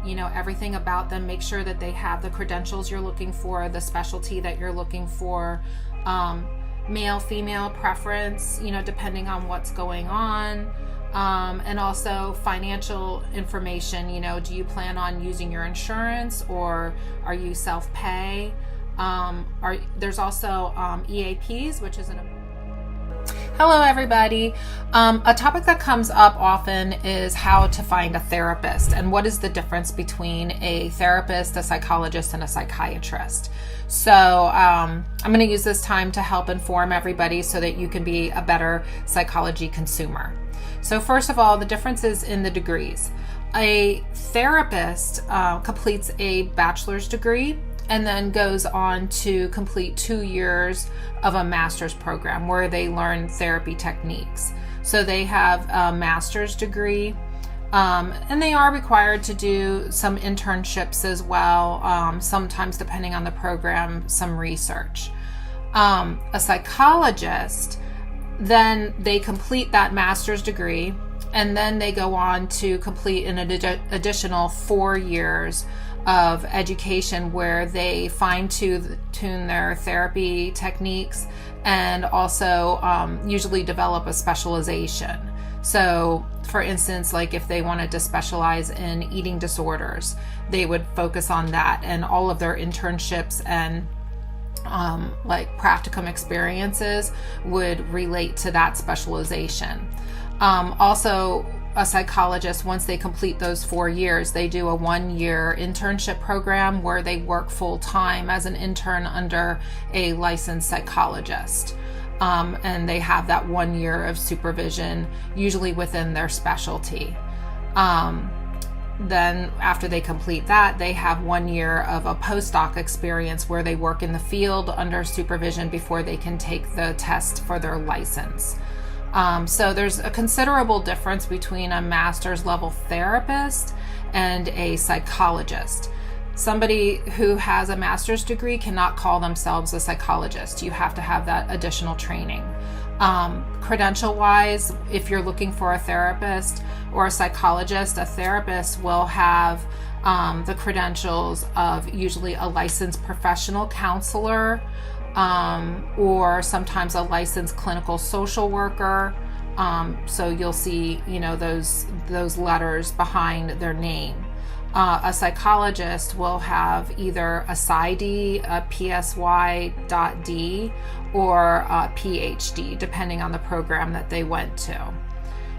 everything about them, make sure that they have the credentials you're looking for, the specialty that you're looking for, male, female preference, depending on what's going on. And also financial information, do you plan on using your insurance or are you self-pay? There's also EAPs, which is Hello everybody. A topic that comes up often is how to find a therapist and what is the difference between a therapist, a psychologist, and a psychiatrist. So I'm going to use this time to help inform everybody so that you can be a better psychology consumer. So first of all, the differences in the degrees. A therapist completes a bachelor's degree and then goes on to complete 2 years of a master's program where they learn therapy techniques. So they have a master's degree, and they are required to do some internships as well, sometimes depending on the program, some research. A psychologist, then they complete that master's degree, and then they go on to complete an additional 4 years of education where they fine-tune their therapy techniques and also usually develop a specialization. So for instance, like if they wanted to specialize in eating disorders, they would focus on that, and all of their internships and like practicum experiences would relate to that specialization. Also, a psychologist, once they complete those 4 years, they do a 1-year internship program where they work full-time as an intern under a licensed psychologist. And they have that 1 year of supervision, usually within their specialty. Then after they complete that, they have 1 year of a postdoc experience where they work in the field under supervision before they can take the test for their license. So there's a considerable difference between a master's level therapist and a psychologist. Somebody who has a master's degree cannot call themselves a psychologist. You have to have that additional training. Credential-wise, if you're looking for a therapist or a psychologist, a therapist will have the credentials of usually a licensed professional counselor, or sometimes a licensed clinical social worker. So you'll see, those letters behind their name. A psychologist will have either a PsyD, a PSY.D, or a PhD, depending on the program that they went to.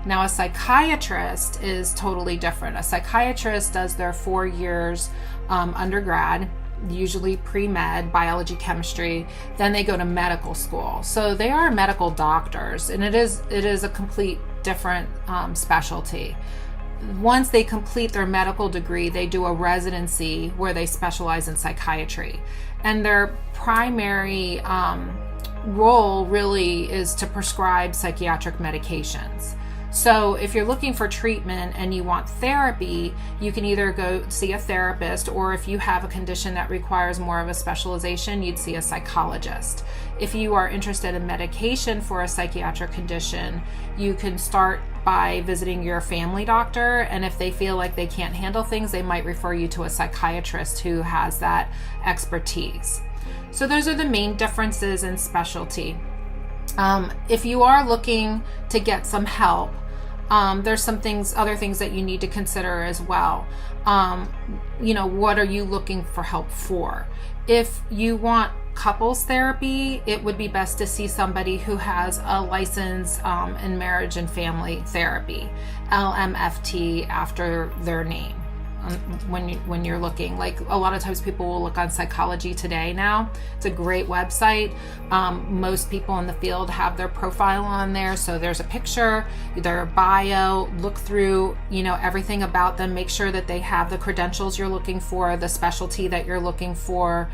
Now, a psychiatrist is totally different. A psychiatrist does their 4 years undergrad, usually pre-med, biology, chemistry, then they go to medical school. So they are medical doctors, and it is a complete different specialty. Once they complete their medical degree, they do a residency where they specialize in psychiatry. And their primary role really is to prescribe psychiatric medications. So if you're looking for treatment and you want therapy, you can either go see a therapist, or if you have a condition that requires more of a specialization, you'd see a psychologist. If you are interested in medication for a psychiatric condition, you can start by visiting your family doctor, and if they feel like they can't handle things, they might refer you to a psychiatrist who has that expertise. So those are the main differences in specialty. If you are looking to get some help, there's other things that you need to consider as well. What are you looking for help for? If you want couples therapy, it would be best to see somebody who has a license in marriage and family therapy, LMFT, after their name. When you're looking, like a lot of times people will look on Psychology Today now. It's a great website. Most people in the field have their profile on there, so there's a picture, their bio, look through everything about them, make sure that they have the credentials you're looking for, the specialty that you're looking for,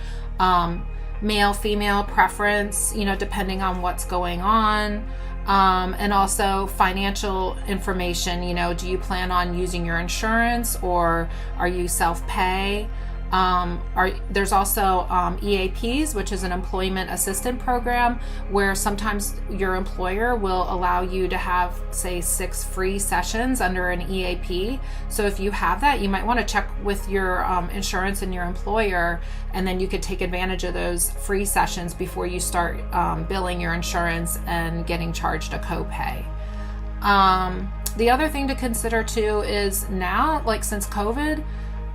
male, female preference, depending on what's going on. And also financial information, do you plan on using your insurance or are you self-pay? There's also EAPs, which is an employment assistant program, where sometimes your employer will allow you to have, say, 6 free sessions under an EAP. So if you have that, you might want to check with your insurance and your employer, and then you could take advantage of those free sessions before you start billing your insurance and getting charged a copay. The other thing to consider too is now, like since COVID,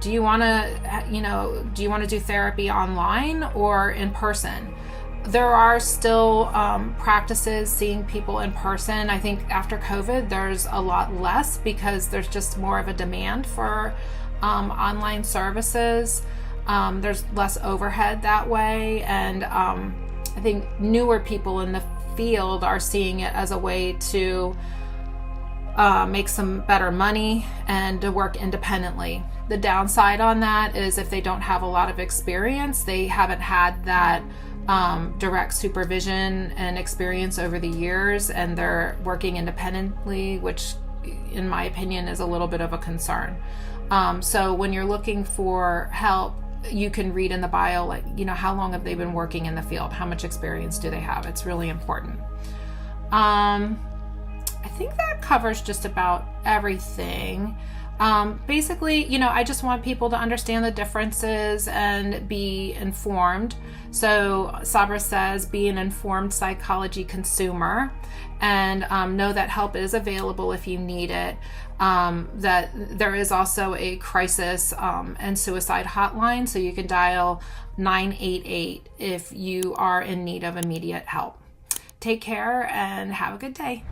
do you want to do therapy online or in person? There are still practices seeing people in person. I think after COVID, there's a lot less because there's just more of a demand for online services. There's less overhead that way. And I think newer people in the field are seeing it as a way to make some better money and to work independently. The downside on that is if they don't have a lot of experience, they haven't had that direct supervision and experience over the years, and they're working independently, which in my opinion is a little bit of a concern. So when you're looking for help, you can read in the bio, like, how long have they been working in the field? How much experience do they have? It's really important. I think that covers just about everything. Basically, I just want people to understand the differences and be informed. So Sabra says, be an informed psychology consumer, and know that help is available if you need it. That there is also a crisis and suicide hotline, so you can dial 988 if you are in need of immediate help. Take care and have a good day.